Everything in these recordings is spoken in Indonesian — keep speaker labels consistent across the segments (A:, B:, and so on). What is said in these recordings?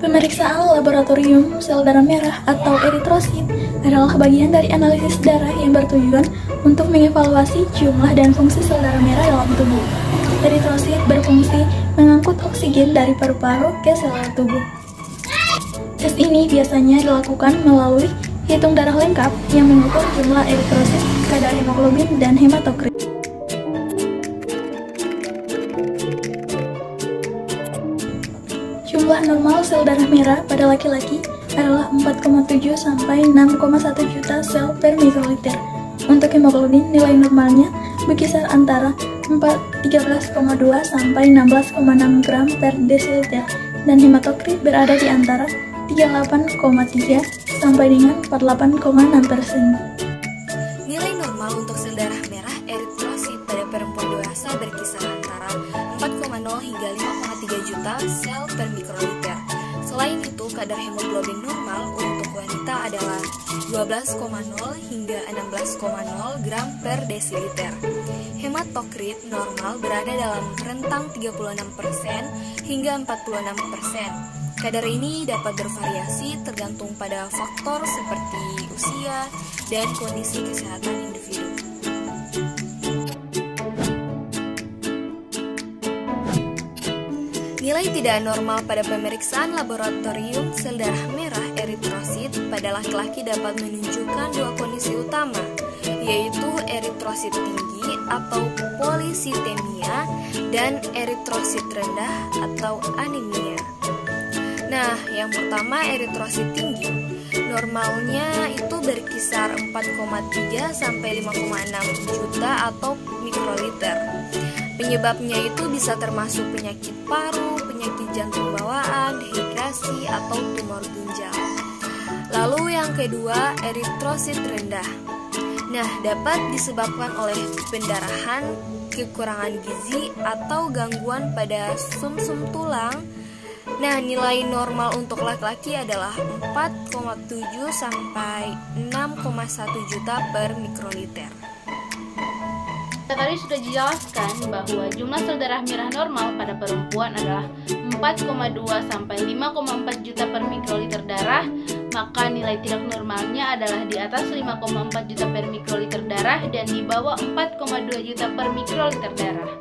A: Pemeriksaan laboratorium sel darah merah atau eritrosit adalah bagian dari analisis darah yang bertujuan untuk mengevaluasi jumlah dan fungsi sel darah merah dalam tubuh. Eritrosit berfungsi mengangkut oksigen dari paru-paru ke sel tubuh. Tes ini biasanya dilakukan melalui hitung darah lengkap yang mengukur jumlah eritrosit, kadar hemoglobin, dan hematokrit. Jumlah normal sel darah merah pada laki-laki adalah 4,7 sampai 6,1 juta sel per mikroliter. Untuk hemoglobin, nilai normalnya berkisar antara 13,2 sampai 16,6 gram per desiliter, dan hematokrit berada di antara 38,3 sampai dengan 48,6%.
B: Nilai normal untuk sel darah merah eritrosit pada perempuan dewasa berkisar antara 4,0 hingga 5,3 juta sel per mikroliter. Selain itu, kadar hemoglobin normal untuk wanita adalah 12,0 hingga 16,0 gram per desiliter. Hematokrit normal berada dalam rentang 36% hingga 46%. Kadar ini dapat bervariasi tergantung pada faktor seperti usia dan kondisi kesehatan individu. Nilai tidak normal pada pemeriksaan laboratorium sel darah merah eritrosit pada laki-laki dapat menunjukkan dua kondisi utama, yaitu eritrosit tinggi atau polisitemia dan eritrosit rendah atau anemia. Nah, yang pertama eritrosit tinggi. Normalnya itu berkisar 4,3 sampai 5,6 juta atau mikroliter. Penyebabnya itu bisa termasuk penyakit paru, penyakit jantung bawaan, dehidrasi, atau tumor ginjal. Lalu yang kedua, eritrosit rendah. Nah, dapat disebabkan oleh pendarahan, kekurangan gizi, atau gangguan pada sumsum tulang. Nah, nilai normal untuk laki-laki adalah 4,7 sampai 6,1 juta per mikroliter.
C: Tadi sudah dijelaskan bahwa jumlah sel darah merah normal pada perempuan adalah 4,2 sampai 5,4 juta per mikroliter darah, maka nilai tidak normalnya adalah di atas 5,4 juta per mikroliter darah dan di bawah 4,2 juta per mikroliter darah.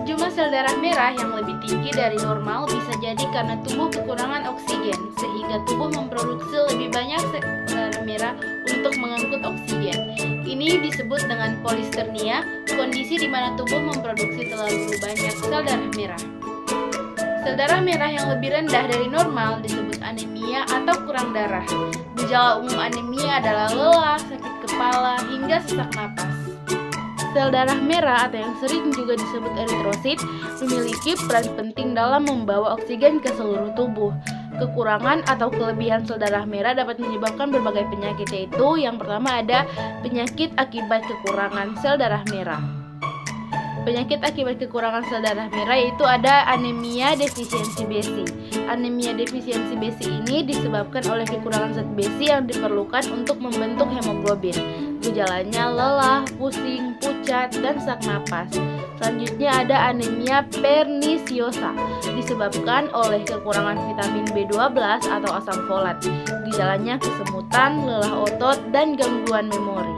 C: Jumlah sel darah merah yang lebih tinggi dari normal bisa jadi karena tubuh kekurangan oksigen, sehingga tubuh memproduksi lebih banyak sel darah merah untuk mengangkut oksigen. Ini disebut dengan polisternia, kondisi di mana tubuh memproduksi terlalu banyak sel darah merah. Sel darah merah yang lebih rendah dari normal disebut anemia atau kurang darah. Gejala umum anemia adalah lelah, sakit kepala, hingga sesak napas. Sel darah merah atau yang sering juga disebut eritrosit memiliki peran penting dalam membawa oksigen ke seluruh tubuh. Kekurangan atau kelebihan sel darah merah dapat menyebabkan berbagai penyakit, yaitu yang pertama ada penyakit akibat kekurangan sel darah merah. Penyakit akibat kekurangan sel darah merah yaitu ada anemia defisiensi besi. Anemia defisiensi besi ini disebabkan oleh kekurangan zat besi yang diperlukan untuk membentuk hemoglobin. Gejalanya lelah, pusing, pucat, dan sesak napas. Selanjutnya ada anemia pernisiosa, disebabkan oleh kekurangan vitamin B12 atau asam folat. Gejalanya kesemutan, lelah otot, dan gangguan memori.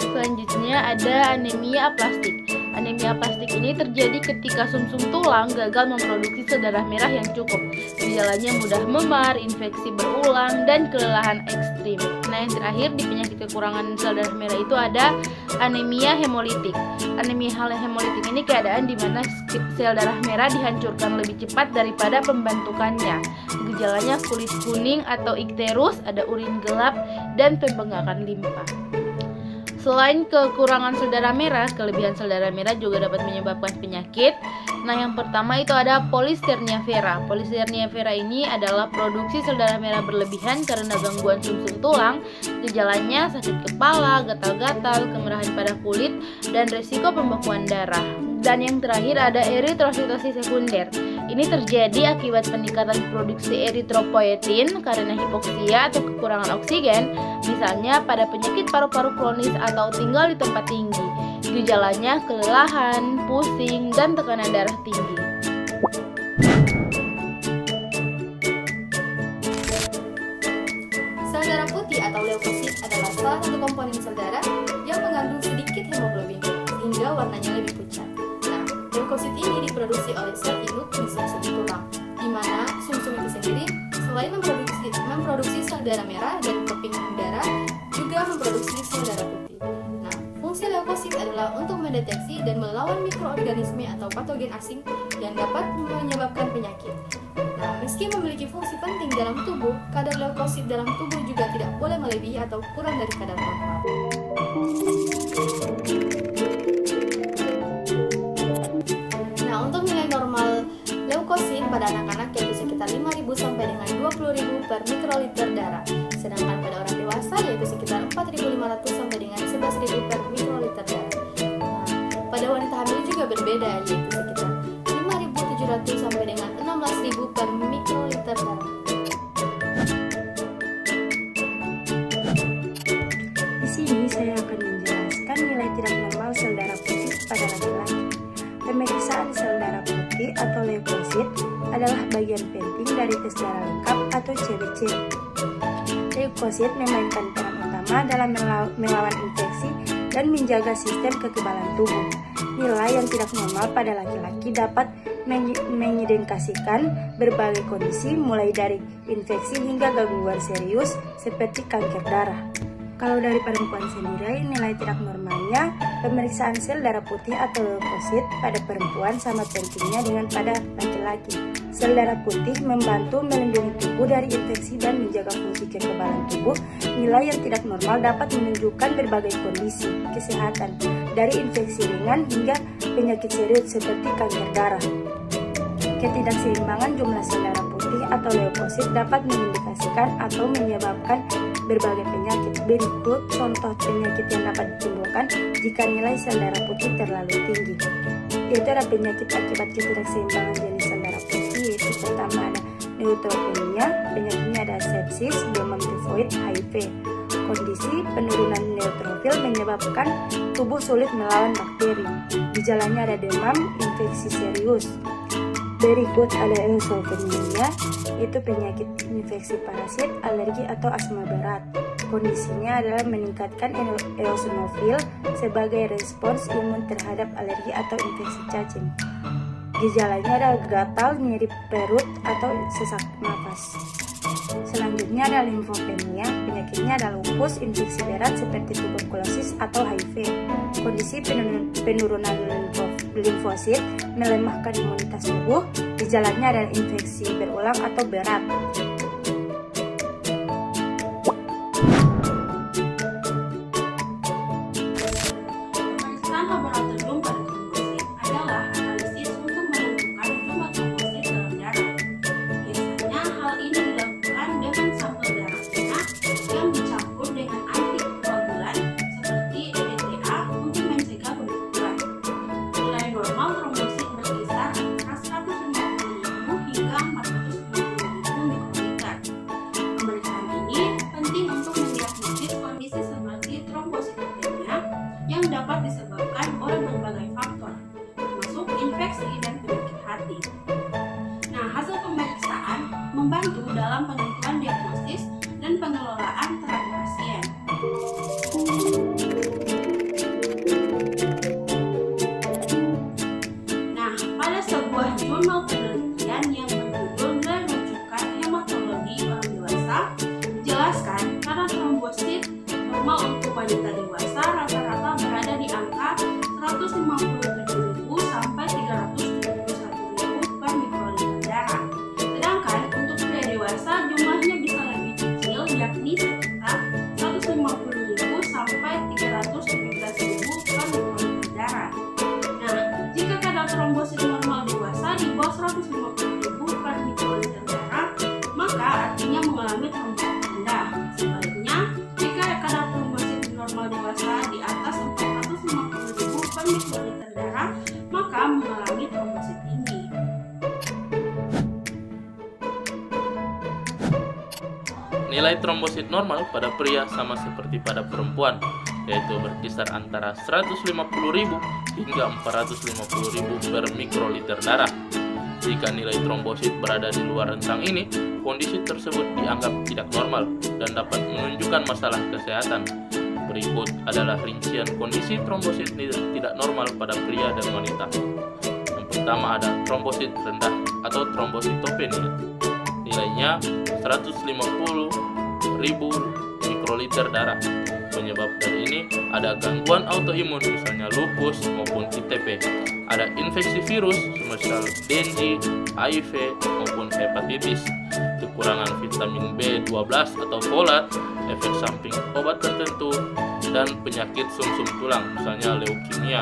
C: Selanjutnya ada anemia aplastik. Anemia aplastik ini terjadi ketika sumsum tulang gagal memproduksi sel darah merah yang cukup. Gejalanya mudah memar, infeksi berulang, dan kelelahan ekstrim. Nah, yang terakhir di penyakit kekurangan sel darah merah itu ada anemia hemolitik. Anemia hemolitik ini keadaan di mana sel darah merah dihancurkan lebih cepat daripada pembentukannya. Gejalanya kulit kuning atau ikterus, ada urin gelap, dan pembengkakan limpa. Selain kekurangan sel darah merah, kelebihan sel darah merah juga dapat menyebabkan penyakit. Nah, yang pertama itu ada polycythemia vera. Polycythemia vera ini adalah produksi sel darah merah berlebihan karena gangguan sumsum tulang. Gejalanya sakit kepala, gatal-gatal, kemerahan pada kulit, dan resiko pembekuan darah. Dan yang terakhir ada eritrositosis sekunder. Ini terjadi akibat peningkatan produksi eritropoietin karena hipoksia atau kekurangan oksigen, misalnya pada penyakit paru-paru kronis atau tinggal di tempat tinggi. Gejalanya kelelahan, pusing, dan tekanan darah tinggi.
D: Sel darah putih atau leukosit adalah salah satu komponen sel darah yang mengandung sedikit hemoglobin, sehingga warnanya lebih pucat. Nah, leukosit ini diproduksi oleh sel induk di sumsum tulang, di mana sumsum itu sendiri selain memproduksi sel darah merah dan keping darah, juga memproduksi sel darah putih. Nah, fungsi leukosit adalah untuk mendeteksi dan melawan mikroorganisme atau patogen asing yang dapat menyebabkan penyakit. Nah, meski memiliki fungsi penting dalam tubuh, kadar leukosit dalam tubuh juga tidak boleh melebihi atau kurang dari kadar normal. Nah, untuk nilai normal leukosit pada anak-anak yaitu sekitar 5.000 sampai dengan 20.000 per mikroliter darah. Sedangkan pada orang dewasa yaitu sekitar 4.500 sampai dengan 11.000 per mikroliter darah. Nah, pada wanita hamil juga berbeda yaitu sekitar 5.700 sampai dengan 16.000 per mikroliter darah.
E: Di sini saya akan menjelaskan nilai tidak normal sel darah putih pada laki-laki. Pemeriksaan sel darah putih atau leukosit adalah bagian penting dari tes darah lengkap atau CBC. Leukosit memainkan peran utama dalam melawan infeksi dan menjaga sistem kekebalan tubuh. Nilai yang tidak normal pada laki-laki dapat mengindikasikan berbagai kondisi mulai dari infeksi hingga gangguan serius seperti kanker darah. Kalau dari perempuan sendiri, nilai tidak normalnya pemeriksaan sel darah putih atau leukosit pada perempuan sama pentingnya dengan pada laki-laki. Sel darah putih membantu melindungi tubuh dari infeksi dan menjaga fungsi kekebalan tubuh. Nilai yang tidak normal dapat menunjukkan berbagai kondisi kesehatan, dari infeksi ringan hingga penyakit serius seperti kanker darah. Ketidakseimbangan jumlah sel darah putih atau leukosit dapat mengindikasikan atau menyebabkan berbagai penyakit. Berikut contoh penyakit yang dapat ditimbulkan jika nilai sel darah putih terlalu tinggi. Yaitu ada penyakit akibat ketidakseimbangan jenis sel darah putih, yaitu pertama ada neutropenia, penyakitnya ada sepsis, demam tifoid, HIV. Kondisi penurunan neutrofil menyebabkan tubuh sulit melawan bakteri. Gejalanya ada demam, infeksi serius. Berikut ada eosinophilia, itu penyakit infeksi parasit, alergi atau asma berat. Kondisinya adalah meningkatkan eosinofil sebagai respons imun terhadap alergi atau infeksi cacing. Gejalanya ada gatal, nyeri perut atau sesak nafas. Selanjutnya ada limfopenia, penyakitnya ada lupus, infeksi berat seperti tuberkulosis atau HIV. Kondisi penurunan limfosit melemahkan imunitas tubuh. Gejalanya adalah infeksi berulang atau berat.
F: Pemeriksaan laboratorium pada trombosit adalah analisis untuk menentukan jumlah trombosit dalam darah. Biasanya hal ini dilakukan dengan sampel darah lunak yang dicampur dengan antikoagulan seperti EDTA untuk mencegah pembekuan. Nilai normal trombosit berkisar antara 150.000 hingga 450.000 mikrogram. darah, maka mengalami trombosit tinggi.
G: Nilai trombosit normal pada pria sama seperti pada perempuan, yaitu berkisar antara 150.000 hingga 450.000 per mikroliter darah. Jika nilai trombosit berada di luar rentang ini, kondisi tersebut dianggap tidak normal dan dapat menunjukkan masalah kesehatan. Berikut adalah rincian kondisi trombosit tidak normal pada pria dan wanita. Yang pertama ada trombosit rendah atau trombositopenia. Nilainya 150.000 mikroliter darah. Penyebab dari ini ada gangguan autoimun misalnya lupus maupun ITP. Ada infeksi virus semisal dengue, HIV maupun hepatitis. Kekurangan vitamin B12 atau folat, efek samping obat tertentu, dan penyakit sumsum tulang misalnya leukemia.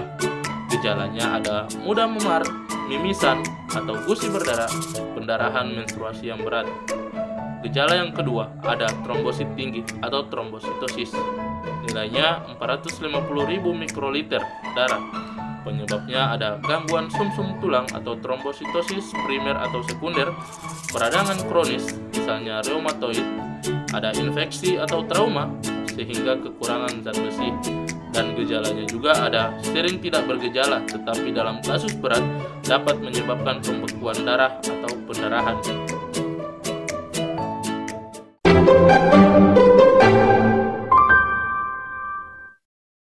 G: Gejalanya ada mudah memar, mimisan atau gusi berdarah, pendarahan menstruasi yang berat. Gejala yang kedua ada trombosit tinggi atau trombositosis. Nilainya 450.000 mikroliter darah. Penyebabnya ada gangguan sumsum tulang atau trombositosis primer atau sekunder, peradangan kronis misalnya reumatoid, ada infeksi atau trauma sehingga kekurangan zat besi. Dan gejalanya juga ada sering tidak bergejala tetapi dalam kasus berat dapat menyebabkan pembekuan darah atau pendarahan.